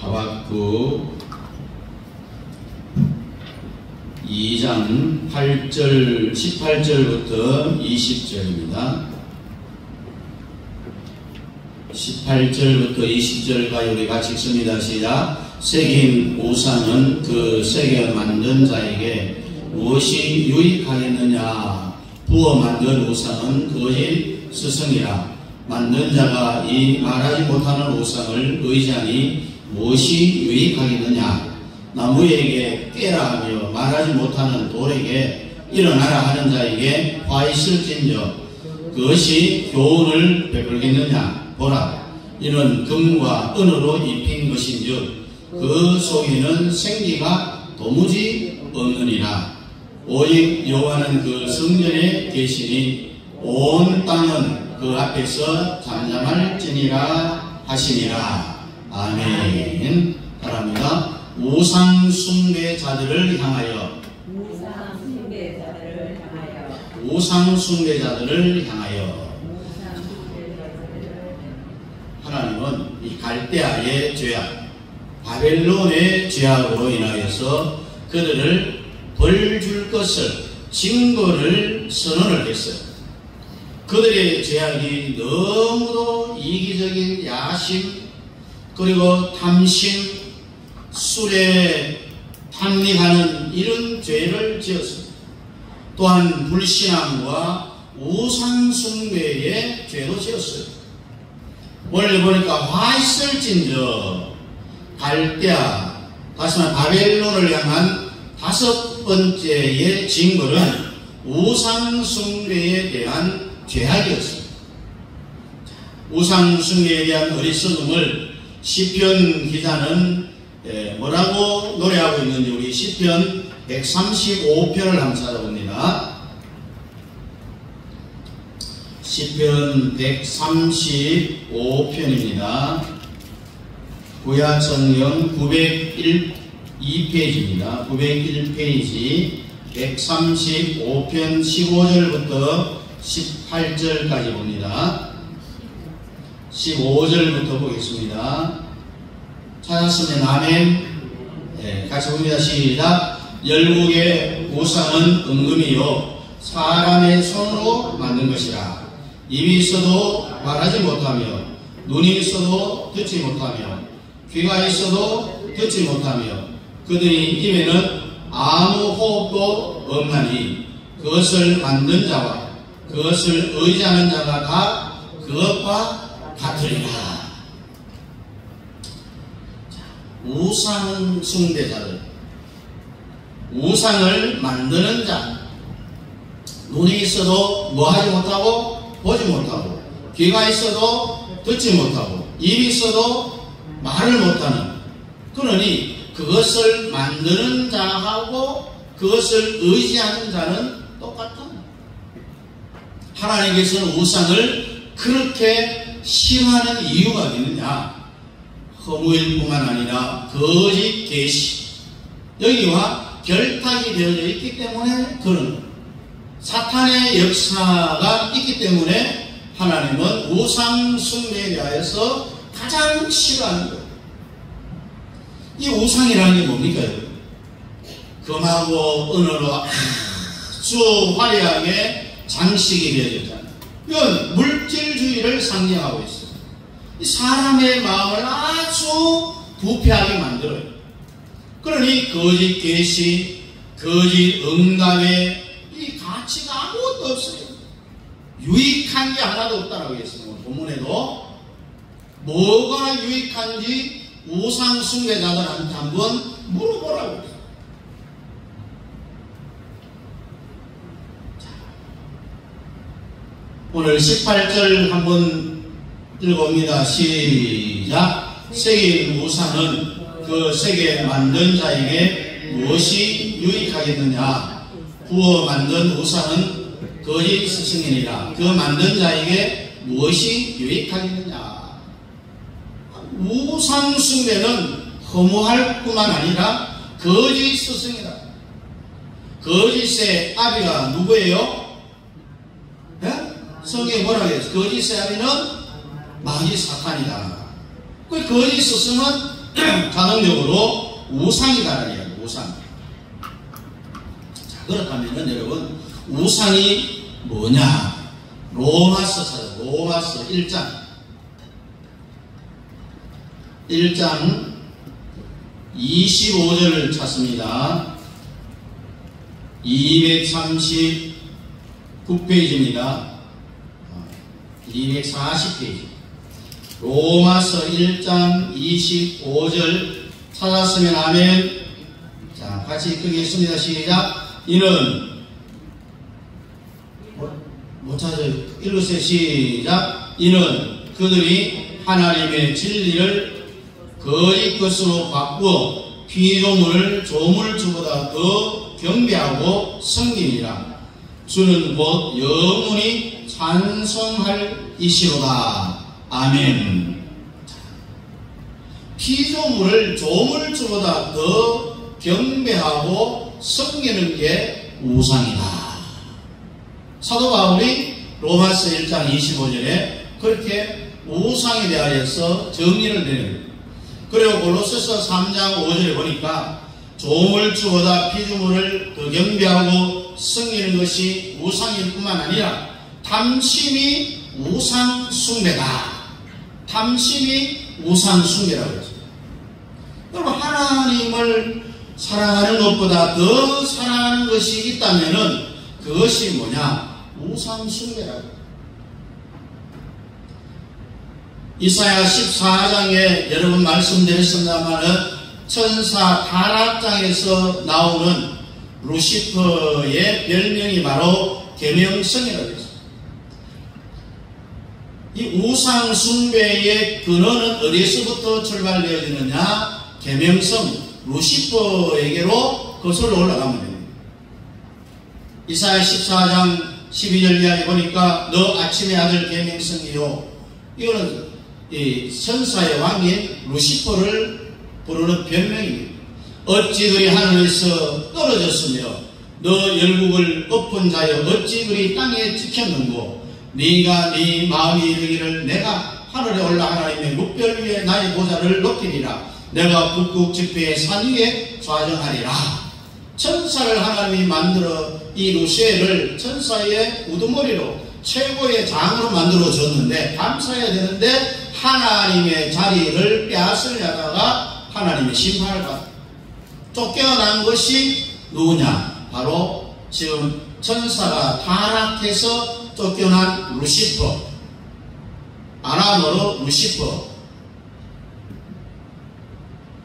하박국 2장 18절부터 20절입니다. 18절부터 20절까지 우리 같이 읽습니다. 시작. 새긴 우상은 그 새겨 만든 자에게 무엇이 유익하겠느냐? 부어 만든 우상은 거짓 스승이라. 만든 자가 이 말하지 못하는 우상을 의지하니 무엇이 유익하겠느냐? 나무에게 깨라 하며 말하지 못하는 돌에게 일어나라 하는 자에게 화 있을진저 그것이 교훈을 베풀겠느냐? 보라, 이는 금과 은으로 입힌 것인즉 그 속에는 생기가 도무지 없느니라. 오직 여호와는 그 성전에 계시니 온 땅은 그 앞에서 잠잠할지니라 하시니라. 아멘. 바랍니다. 우상 숭배자들을 향하여, 우상 숭배자들을 향하여 하나님은 이 갈대아의 죄악, 바벨론의 죄악으로 인하여서 그들을 벌 줄 것을 증거를 선언을 했어요. 그들의 죄악이 너무도 이기적인 야심, 그리고 탐심, 술에 탐닉하는 이런 죄를 지었습니다. 또한 불신앙과 우상숭배의 죄도 지었어요. 오늘 보니까 화 있을진저 갈대아, 다시 말해 바벨론을 향한 다섯 번째의 징벌은 우상숭배에 대한 죄악이었습니다. 우상숭배에 대한 어리석음을 시편 기자는 뭐라고 노래하고 있는지 우리 시편 135편을 한번 찾아봅니다. 시편 135편입니다. 구약성경 902페이지입니다. 901페이지 135편 15절부터 18절까지 봅니다. 15절부터 보겠습니다. 찾았으면 아멘. 네, 같이 봅니다. 시작. 열국의 우상은 은금이요 사람의 손으로 만든 것이라. 입이 있어도 말하지 못하며, 눈이 있어도 듣지 못하며, 귀가 있어도 듣지 못하며, 그들이 입에는 아무 호흡도 없나니 그것을 만든 자와 그것을 의지하는 자가 다 그것과 같으리라. 우상 숭배자들, 우상을 만드는 자, 눈이 있어도 뭐하지 못하고 보지 못하고, 귀가 있어도 듣지 못하고, 입이 있어도 말을 못하는, 그러니 그것을 만드는 자하고 그것을 의지하는 자는 똑같다. 하나님께서는 우상을 그렇게 싫어하는 이유가 있느냐? 허무일 뿐만 아니라 거짓 계시, 여기와 결탁이 되어져 있기 때문에, 그런 사탄의 역사가 있기 때문에 하나님은 우상 숭배에 대하여서 가장 싫어하는 거예요. 이 우상이라는 게 뭡니까? 금하고 은으로 아주 화려하게 장식이 되어졌잖아요. 이건 물질주의를 상징하고 있어요. 이 사람의 마음을 아주 부패하게 만들어요. 그러니 거짓 계시, 거짓 응답에 이 가치가 아무것도 없어요. 유익한 게 하나도 없다라고 했습니다. 본문에도 뭐가 유익한지 우상 숭배자들한테 한번 물어보라고 했어요. 오늘 18절 한번 읽어봅니다. 시작. 새긴 우상은 그 새게 만든 자에게 무엇이 유익하겠느냐? 부어 만든 우상은 거짓 스승이니라. 그 만든 자에게 무엇이 유익하겠느냐? 우상 숭배는 허무할 뿐만 아니라 거짓 스승이다. 거짓의 아비가 누구예요? 네? 성경에 뭐라고 해요? 거짓의 아비는 마귀 사탄이다. 그 거짓 스승은 자동적으로 우상이다라는 이야기, 우상. 자, 그렇다면은 여러분, 우상이 뭐냐? 로마서 찾아, 로마서 1장 25절을 찾습니다. 239페이지입니다. 240페이지. 로마서 1장 25절 찾았으면 아멘. 자, 같이 읽겠습니다. 시작. 이는 못 찾아요. 읽으세요. 시작. 이는 그들이 하나님의 진리를 거짓 것으로 바꾸어 피조물을 조물주보다 더 경배하고 섬기니라. 주는 곧 영원히 찬송할 이시로다. 아멘. 피조물을 조물주보다 더 경배하고 섬기는 게 우상이다. 사도 바울이 로마서 1장 25절에 그렇게 우상에 대하여서 정리를 내립니다. 그리고 골로새서 3장 5절에 보니까 조물주보다 피조물을 더 경배하고 섬기는 것이 우상일 뿐만 아니라 탐심이 우상 숭배다. 탐심이 우상 숭배라고 했습니다. 여러분, 하나님을 사랑하는 것보다 더 사랑하는 것이 있다면은 그것이 뭐냐? 우상 숭배라고. 이사야 14장에 여러 번 말씀드렸습니다만은 천사 타락장에서 나오는 루시퍼의 별명이 바로 계명성이라고 했습니다. 이 우상 숭배의 근원은 어디서부터 출발되어지느냐? 계명성, 루시퍼에게로 거슬러 올라가면 됩니다. 이사야 14장 12절 이하에 보니까 너 아침의 아들 계명성이요. 이거는 이 천사의 왕인 루시퍼를 부르는 별명입니다. 어찌 그리 하늘에서 떨어졌으며 너 열국을 엎은 자여 어찌 그리 땅에 찍혔는고 네가 네 마음이 이르기를 내가 하늘에 올라 하나님의 묵별 위에 나의 보좌를 높이리라. 내가 북극 지폐의 산 위에 좌정하리라. 천사를 하나님이 만들어 이 루시엘을 천사의 우두머리로 최고의 장으로 만들어 줬는데 감사해야 되는데 하나님의 자리를 빼앗으려다가 하나님의 심판을 받아 쫓겨난 것이 누구냐? 바로 지금 천사가 타락해서 쫓겨난 루시퍼, 아람어로 루시퍼.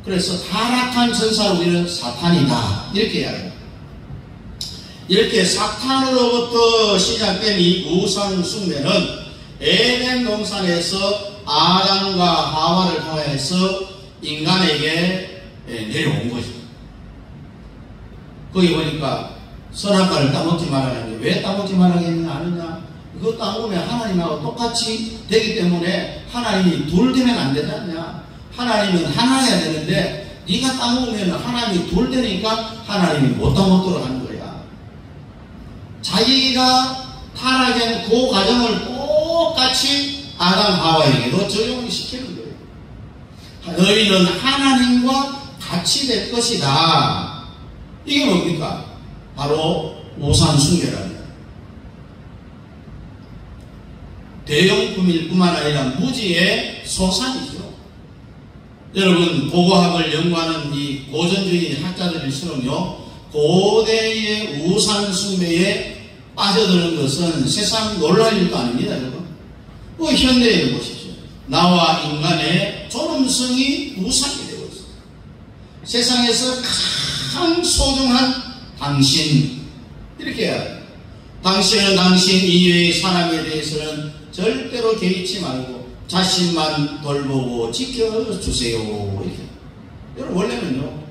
그래서 타락한 천사를 우리는 사탄이다 이렇게 이야기합니다. 이렇게 사탄으로부터 시작된 이 우상 숭배는 에덴 동산에서 아담과 하와를 통해서 인간에게 내려온 것입니다. 거기 보니까 선악과를 따먹지 말라는데 왜 따먹지 말라겠느냐 아느냐? 그거 따먹으면 하나님하고 똑같이 되기 때문에 하나님이 둘 되면 안 되지 않냐? 하나님은 하나여야 되는데 네가 따먹으면 하나님이 둘 되니까 하나님이 못 따먹도록 하는 거야. 자기가 타락한 그 과정을 똑같이 아담 하와에게도 적용을 시키는 거예요. 너희는 하나님과 같이 될 것이다. 이게 뭡니까? 바로 우상 숭배랍니다. 대용품일 뿐만 아니라 무지의 소산이죠. 여러분, 고고학을 연구하는 이 고전주의 학자들일수록요, 고대의 우상 숭배에 빠져드는 것은 세상 놀랄 일도 아닙니다, 여러분. 현대에 보십시오. 나와 인간의 존엄성이 우상이 되고 있습니다. 세상에서 가장 소중한 당신, 이렇게 해야 돼요. 당신은 당신 이외의 사람에 대해서는 절대로 개의치 말고 자신만 돌보고 지켜주세요. 이렇게. 여러분, 원래는요,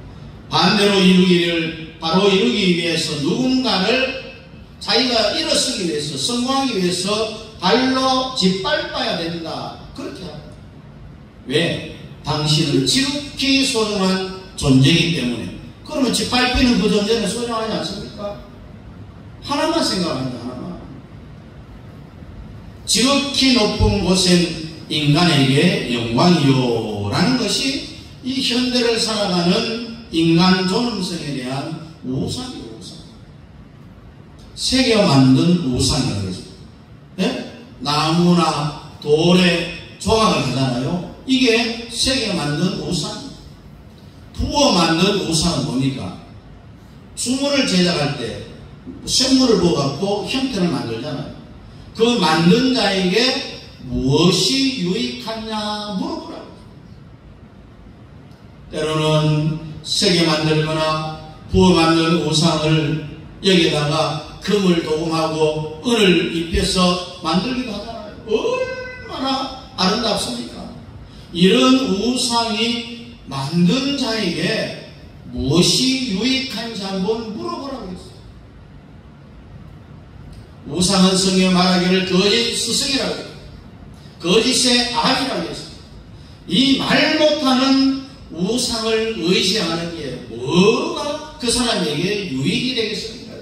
반대로 이루기를 바로 이루기 위해서 누군가를 자기가 일어서기 위해서, 성공하기 위해서 발로 짓밟아야 된다. 그렇게 합니다. 왜? 당신은 지극히 소중한 존재이기 때문에. 그러면 짓밟히는 그 존재는 소중하지 않습니까? 하나만 생각합니다. 하나만. 지극히 높은 곳엔 인간에게 영광이요 라는 것이 이 현대를 살아가는 인간 존엄성에 대한 우상이에요. 우상. 세계가 만든 우상이라고 했어요. 네? 나무나 돌에 조각을 하잖아요. 이게 세계가 만든 우상. 부어 만든 우상은 뭡니까? 주물을 제작할 때 쇳물을 부어갖고 형태를 만들잖아요. 그 만든 자에게 무엇이 유익하냐 물어보라고. 때로는 세게 만들거나 부어 만든 우상을 여기다가 금을 도금하고 은을 입혀서 만들기도 하잖아요. 얼마나 아름답습니까? 이런 우상이 만든 자에게 무엇이 유익한지 한번 물어보라고 했어요. 우상은 성경에 말하기를 거짓 스승이라고 했어요. 거짓의 아비라고 했어요. 이 말 못하는 우상을 의지하는 게 뭐가 그 사람에게 유익이 되겠습니까?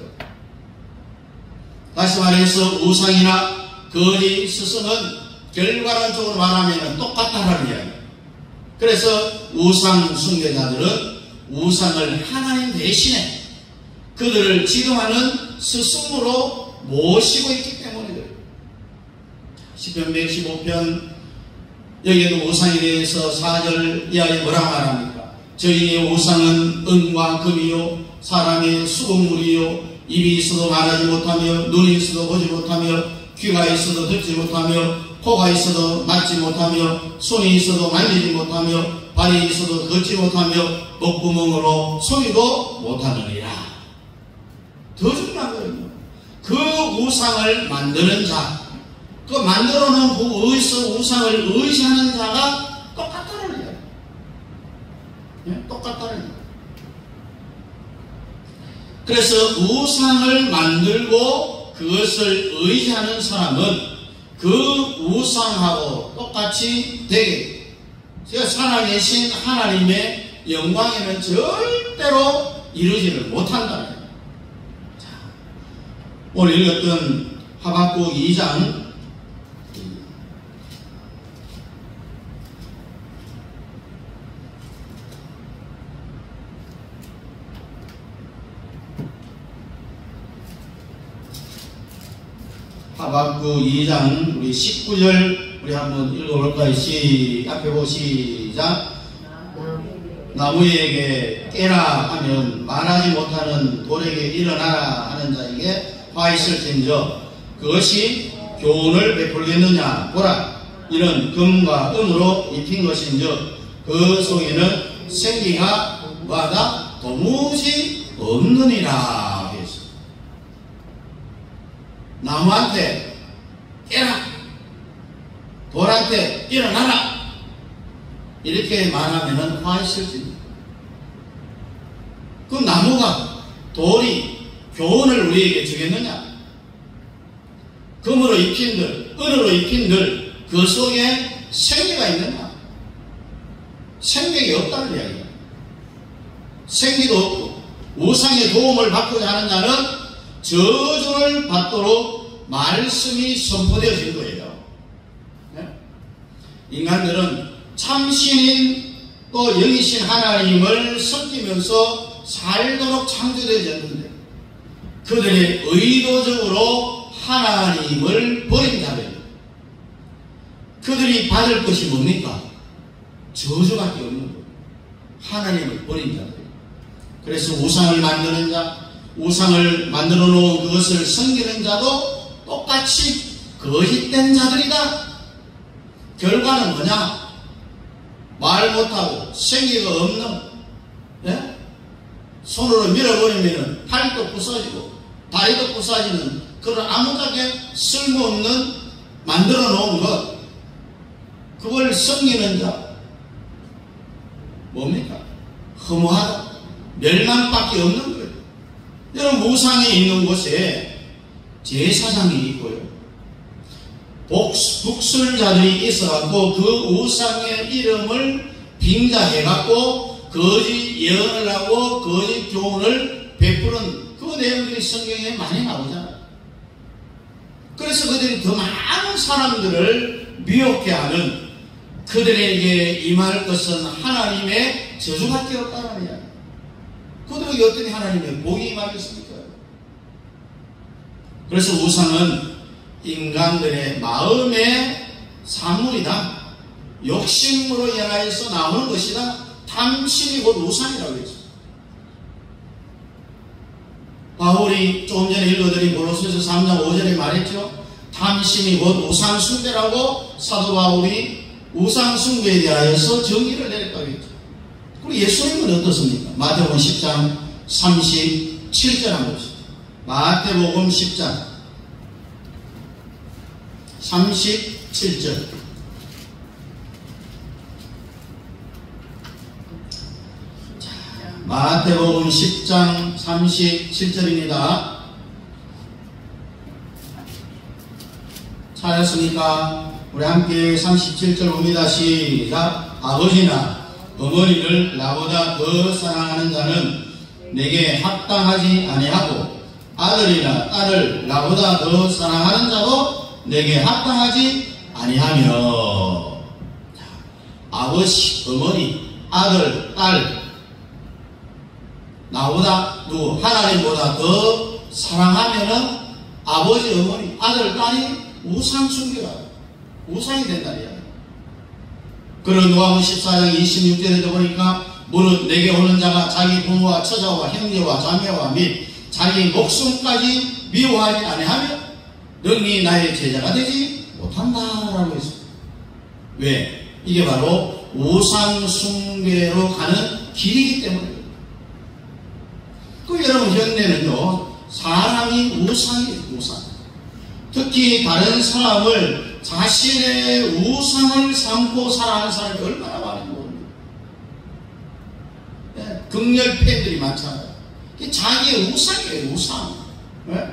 다시 말해서 우상이나 거짓 스승은 결과론적으로 말하면 똑같다라는 이야기예요. 그래서 우상 숭배자들은 우상을 하나님 대신에 그들을 지도하는 스승으로 모시고 있기 때문에 그래요. 시편 115편 여기에도 우상에 대해서 4절 이하에 뭐라 말합니까? 저희의 우상은 은과 금이요 사람의 수고물이요 입이 있어도 말하지 못하며 눈이 있어도 보지 못하며 귀가 있어도 듣지 못하며 코가 있어도 맞지 못하며 손이 있어도 만지지 못하며 발이 있어도 걷지 못하며 목구멍으로 소리도 못하느니라. 더 중요한 거예요. 그 우상을 만드는 자, 그 만들어 놓은 그 우상을 의지하는 자가 똑같다는 거예요. 네? 똑같다는 거예요. 그래서 우상을 만들고 그것을 의지하는 사람은 그 우상하고 똑같이 되게 제가 살아계신 하나님의 영광에는 절대로 이루지를 못한다는 거예요. 자, 오늘 읽었던 하박국 2장 하박국 2장 우리 19절 우리 한번 읽어볼까요? 앞에 보고 시작. 나무에게 깨라 하면 말하지 못하는 돌에게 일어나라 하는 자에게 화 있을진저 그것이 교훈을 베풀겠느냐 보라 이는 금과 은으로 입힌 것인저 그 속에는 생기가 뭐하다 도무지 없느니라. 나무한테 깨라 돌한테 일어나라 이렇게 말하면 화 있을지. 그 나무가 돌이 교훈을 우리에게 주겠느냐? 금으로 입힌들 은으로 입힌들 그 속에 생기가 있느냐? 생명이 없다는 이야기야. 생기도 없고 우상의 도움을 받고자 하는 자는 저주를 받도록 말씀이 선포되어진 거예요. 네? 인간들은 참신인 또 영이신 하나님을 섬기면서 살도록 창조되어졌는데 그들이 의도적으로 하나님을 버린 자들, 그들이 받을 것이 뭡니까? 저주밖에 없는 거예요. 하나님을 버린 자들. 그래서 우상을 만드는 자, 우상을 만들어 놓은 그것을 섬기는 자도 똑같이 거짓된 자들이다. 결과는 뭐냐? 말 못하고 생기가 없는, 네? 손으로 밀어버리면 팔도 부서지고 다리도 부서지는 그런 아무짝에 쓸모없는 만들어 놓은 것, 그걸 섬기는 자 뭡니까? 허무하다. 멸망밖에 없는 거예요. 여러분, 우상이 있는 곳에 제사장이 있고요, 북술자들이 있어갖고 그 우상의 이름을 빙자해갖고 거짓 예언을 하고 거짓 교훈을 베푸는 그 내용들이 성경에 많이 나오잖아요. 그래서 그들이 더 많은 사람들을 미혹해하는 그들에게 임할 것은 하나님의 저주밖에 없다는 이야기. 그들에게 어떻게 하나님의 복이 임하겠습니까? 그래서 우상은 인간들의 마음의 산물이다. 욕심으로 인하여서 나오는 것이다. 탐심이 곧 우상이라고 했죠. 바울이 조금 전에 읽어드린 고로새서 3장 5절에 말했죠. 탐심이 곧 우상 숭배라고 사도 바울이 우상 숭배에 대하여서 정의를 내렸다고 했죠. 그리고 예수님은 어떻습니까? 마태복음 10장 37절 한번 봅시다. 마태복음 10장 37절. 마태복음 10장 37절입니다. 찾았습니까? 우리 함께 37절 봅니다. 시작. 아버지나 어머니를 나보다 더 사랑하는 자는 내게 합당하지 아니하고 아들이나 딸을 나보다 더 사랑하는 자도 내게 합당하지 아니하며. 아버지, 어머니, 아들, 딸, 나보다 누구 하나님보다 더 사랑하면은 아버지, 어머니, 아들, 딸이 우상 숭배가 우상이 된다는 이야기. 그런 누가복음 14장 26절에도 보니까 무릇 내게 오는 자가 자기 부모와 처자와 형제와 자매와 및 자기 목숨까지 미워하지 아니하며 능히 나의 제자가 되지 못한다라고 했습니다. 왜? 이게 바로 우상 숭배로 가는 길이기 때문입니다. 그 여러분 현대는요, 사람이 우상이에요. 우상. 특히 다른 사람을 자신의 우상을 삼고 살아가는 사람이 얼마나 많은 겁니다. 네, 극렬 팬들이 많잖아요. 자기의 우상이에요. 우상. 네?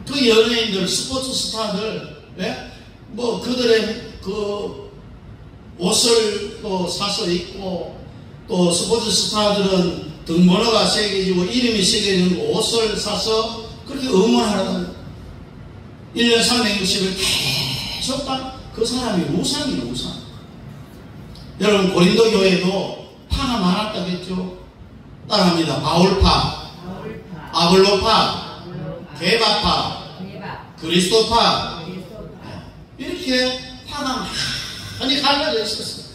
그 연예인들, 스포츠 스타들, 네? 뭐 그들의 그 옷을 또 사서 입고, 또 스포츠 스타들은 등번호가 새겨지고 이름이 새겨진 옷을 사서 그렇게 응원하는 1년 360일 계속 그 사람이 우상이에요. 우상. 여러분 고린도 교회도 파가 많았다고 했죠. 따라합니다. 바울파, 아볼로파, 게바파, 그리스도파, 이렇게 파가 많이 갈라져 있었어요.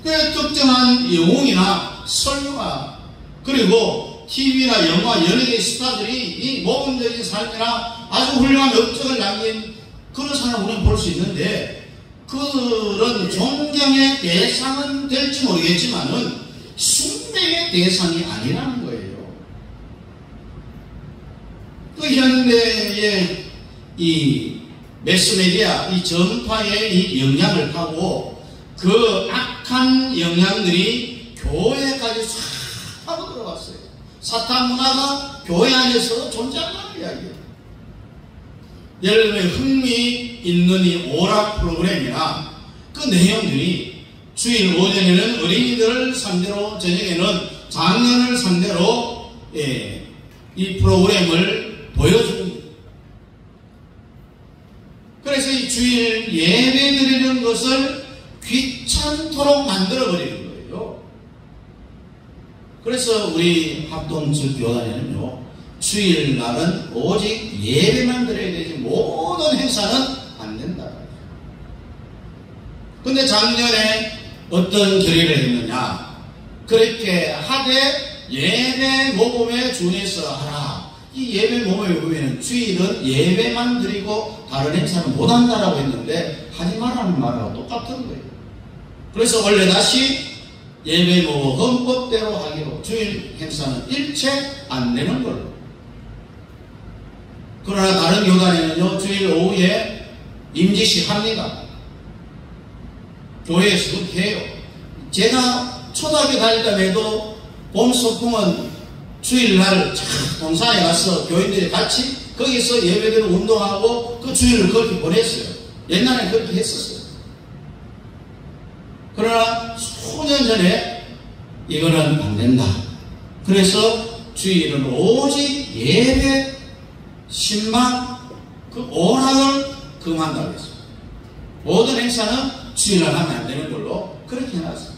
그 특정한 영웅이나 설교가, 그리고 TV나 영화, 연예계 스타들이 이 모범적인 삶이나 아주 훌륭한 업적을 남긴 그런 사람을 우리는 볼 수 있는데, 그런 존경의 대상은 될지 모르겠지만은 숭배의 대상이 아니라는 거예요. 그 현대의 이 매스메디아, 이 전파의 이 영향을 타고 그 악한 영향들이 교회까지 싹 하고 들어갔어요. 사탄 문화가 교회 안에서 존재한다는 이야기예요. 예를 들면 흥미 있는 이 오락 프로그램이나 그 내용들이 주일 오전에는 어린이들을 상대로, 저녁에는 장년을 상대로 이 프로그램을 보여줍니다. 그래서 이 주일 예배 드리는 것을 귀찮도록 만들어버리는 거예요. 그래서 우리 합동측 교단에는요, 주일날은 오직 예배만 드려야 되지 모든 행사는 안 된다. 근데 작년에 어떤 결의를 했느냐, 그렇게 하되 예배 모범에 준해서 하라. 이 예배 모범에 보면 주일은 예배만 드리고 다른 행사는 못한다라고 했는데 하지 말라는 말하고 똑같은 거예요. 그래서 원래 다시 예배 모범 헌법대로 하기로 주일 행사는 일체 안 되는 걸로. 그러나 다른 교단에는요, 주일 오후에 임지식 합니다. 교회에서 그렇게 해요. 제가 초등학교 다닐 때에도 봄 소풍은 주일날 동산에 가서 교인들이 같이 거기서 예배대로 운동하고 그 주일을 그렇게 보냈어요. 옛날에 그렇게 했었어요. 그러나 수년 전에 이거는 안 된다. 그래서 주일은 오직 예배, 신방, 그 오락을 금한다고 했어요. 모든 행사는 주일날 하면 안 되는 걸로 그렇게 해놨어요.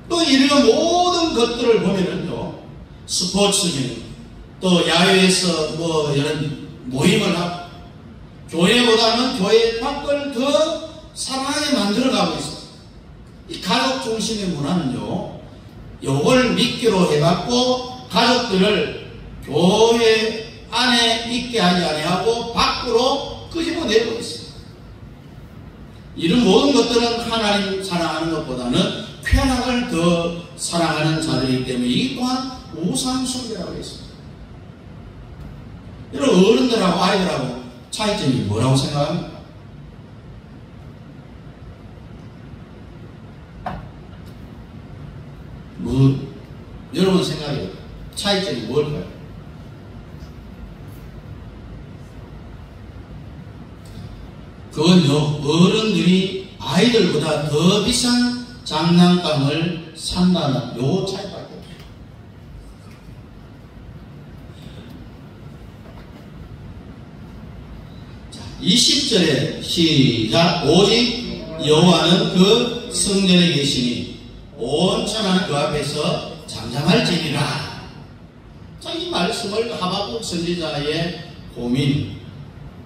또 이런 모든 것들을 보면은요, 스포츠는 또 야외에서 뭐 이런 모임을 하고, 교회보다는 교회 밖을 더 사랑하게 만들어가고 있어요. 이 가족 중심의 문화는요, 요걸 미끼로 해갖고 가족들을 교회 안에 있게 하지 아니하고 밖으로 끄집어내고 있어요. 이런 모든 것들은 하나님 사랑하는 것보다는 쾌락을 더 사랑하는 자들이기 때문에 이 또한 우상숭배라고 했습니다. 이런 어른들하고 아이들하고 차이점이 뭐라고 생각합니까? 여러분 생각에 차이점이 뭘까요? 그건요, 어른들이 아이들보다 더 비싼 장난감을 산다는 요 차이밖에 없어요. 자, 20절에 시작. 오직 여호와는 그 성전에 계시니 온 천하는 그 앞에서 잠잠할지니라. 자, 이 말씀을 하박국 선지자의 고민,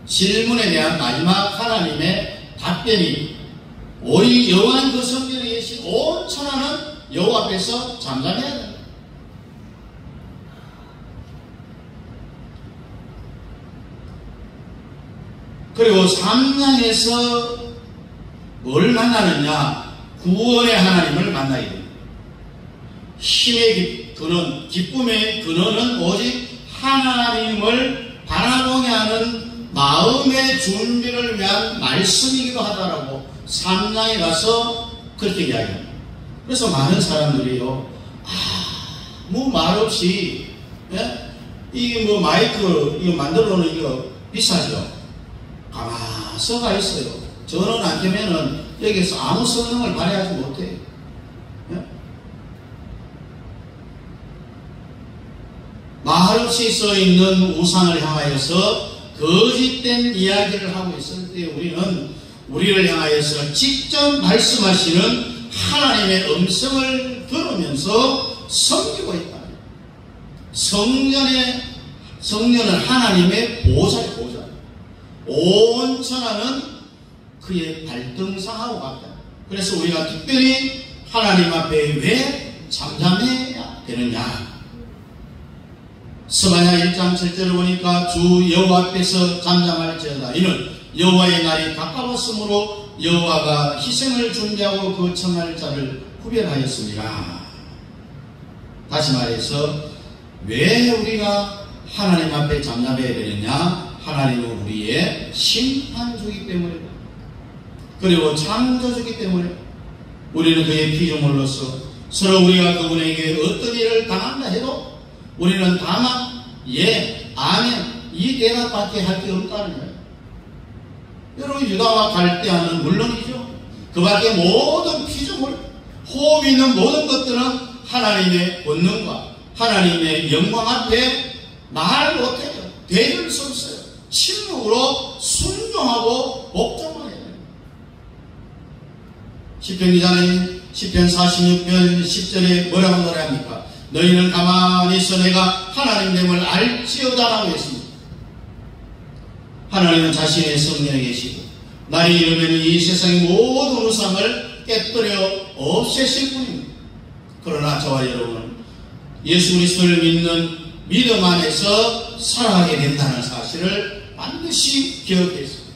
질문에 대한 마지막 하나님의 답변이 오직 여호와는 그 성전에 계신 온 천하는 여호와 앞에서 잠잠해야 된다. 그리고 3장에서 뭘 만나느냐? 구원의 하나님을 만나게 됩니다. 힘의 근원, 기쁨의 근원은 오직 하나님을 바라보게 하는 마음의 준비를 위한 말씀이기도 하다라고 3장에 가서 그렇게 이야기합니다. 그래서 많은 사람들이요, 아무 말 없이, 예? 이게 뭐 마이크 이거 만들어 놓은 이거 비싸죠? 가만 써가 있어요. 전원 안 되면은 여기서 아무 성능을 발휘하지 못해요. 예? 말 없이 써 있는 우상을 향하여서 거짓된 이야기를 하고 있을 때 우리를 향하여서 직접 말씀하시는 하나님의 음성을 들으면서 섬기고 있다. 성전은 하나님의 보좌예요, 보좌. 온 천하는 그의 발등상하고 같다. 그래서 우리가 특별히 하나님 앞에 왜 잠잠해야 되느냐? 스바냐 1장 7절을 보니까 주 여호와 앞에서 잠잠할지어다. 이는 여호와의 날이 가까웠으므로 여호와가 희생을 준비하고 그 청할 자를 구별하였습니다. 다시 말해서 왜 우리가 하나님 앞에 잠잠해야 되느냐? 하나님은 우리의 심판주기 때문에, 그리고 창조주기 때문에, 우리는 그의 피조물로서 서로 우리가 그분에게 어떤 일을 당한다 해도 우리는 다만 예, 아멘 이 대답밖에 할 게 없다는 거예요. 여러분, 유다와 갈대아는 물론이죠. 그 밖에 모든 피조물, 호흡 있는 모든 것들은 하나님의 본능과 하나님의 영광 앞에 말 못해요. 대를 수 없어요. 침묵으로 순종하고 복종만 해요. 시편 기자는 시편 46편 10절에 뭐라고 노래합니까? 너희는 가만히 있어 내가 하나님됨을 알지어다라고 했습니다. 하나님은 자신의 성령에 계시고 날이 이르면 이 세상의 모든 우상을 깨뜨려 없애실 분입니다. 그러나 저와 여러분은 예수 그리스도를 믿는 믿음 안에서 살아가게 된다는 사실을 반드시 기억했습니다.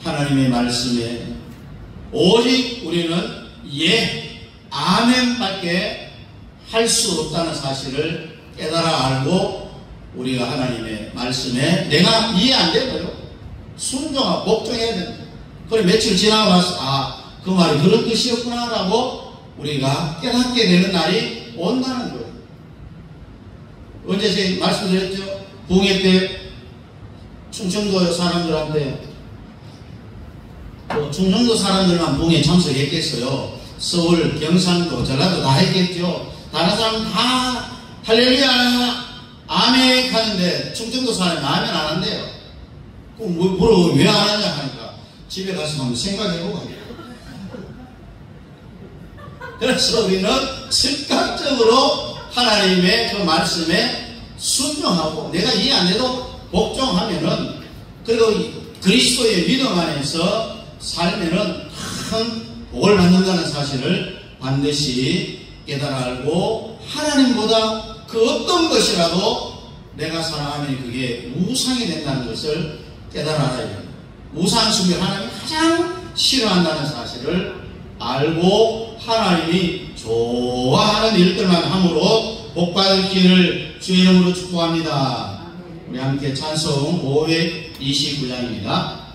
하나님의 말씀에 오직 우리는 예, 아멘밖에 할 수 없다는 사실을 깨달아 알고 우리가 하나님의 말씀에 내가 이해 안 되고요, 순종하고 복종해야 된다. 그래 며칠 지나고 나서 그 말이 그런 뜻이었구나 라고 우리가 깨닫게 되는 날이 온다는 거예요. 언제 제가 말씀드렸죠? 부흥회 때 충청도 사람들한테 충청도 사람들만 부흥회 참석했겠어요. 서울, 경상도, 전라도 다 했겠죠. 다른 사람 다 할렐루야 아멘 하는데 충청도 사람이 아멘 안 한대요. 그럼 물어보고 왜 안 하냐 하니까 집에 가서 한번 생각해보고 하겠다. 그래서 우리는 즉각적으로 하나님의 그 말씀에 순종하고 내가 이해 안 돼도 복종하면은, 그리고 그리스도의 믿음 안에서 살면은 큰 복을 받는다는 사실을 반드시 깨달아 알고, 하나님보다 그 어떤 것이라도 내가 살아가면 그게 우상이 된다는 것을 깨달아 알아야 됩니다. 우상숭배를 하나님이 가장 싫어한다는 사실을 알고 하나님이 좋아하는 일들만 함으로 복받을 기회를 주의 이름으로 축복합니다. 우리 함께 찬송 529장입니다.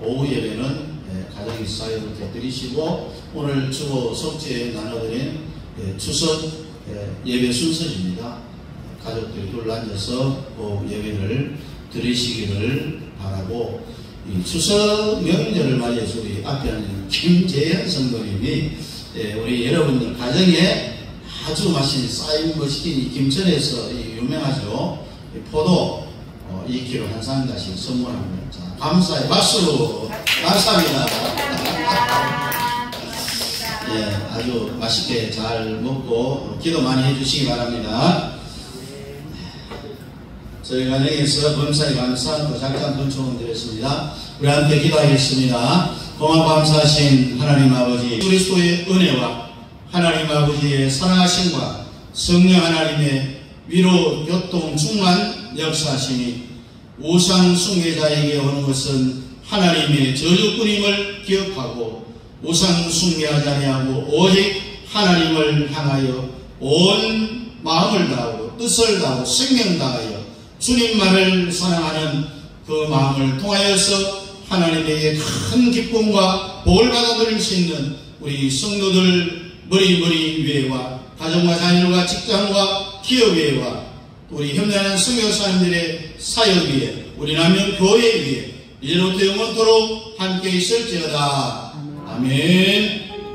오후 예배는 가정의 사회를 곁들이시고 오늘 주보 속죄 나눠드린 추석 예배 순서입니다. 가족들이 둘러앉아서 그 예배를 드리시기를 바라고, 이 추석 명절을 맞이해서 우리 앞에 앉은 김재현 성도님이 우리 여러분들 가정에 아주 맛있는 쌓인 머시기 김천에서 유명하죠. 포도 2kg 한 상가씩 선물합니다. 자, 감사의 박수. 감사합니다. 예, 아주 맛있게 잘 먹고 기도 많이 해주시기 바랍니다. 저희 가정에서 범사에 감사한 그 작전 분총을 드렸습니다. 우리 함께 기도하겠습니다. 고맙고 감사하신 하나님 아버지, 그리스도의 은혜와 하나님 아버지의 사랑하심과 성령 하나님의 위로 교통 충만 역사하시니 우상 숭배자에게 오는 것은 하나님의 저주뿐임을 기억하고 우상 숭배하지 아니하고 오직 하나님을 향하여 온 마음을 다하고 뜻을 다하고 생명 다하여 주님만을 사랑하는 그 마음을 통하여서 하나님에게 큰 기쁨과 복을 받아들일 수 있는 우리 성도들 머리 위에와 가정과 자녀와 직장과 기업 위에와 우리 협력하는 선교사님들의 사역 위에 우리 남녀 교회 위에 이제부터 영원토록 함께 있을지어다. 아멘.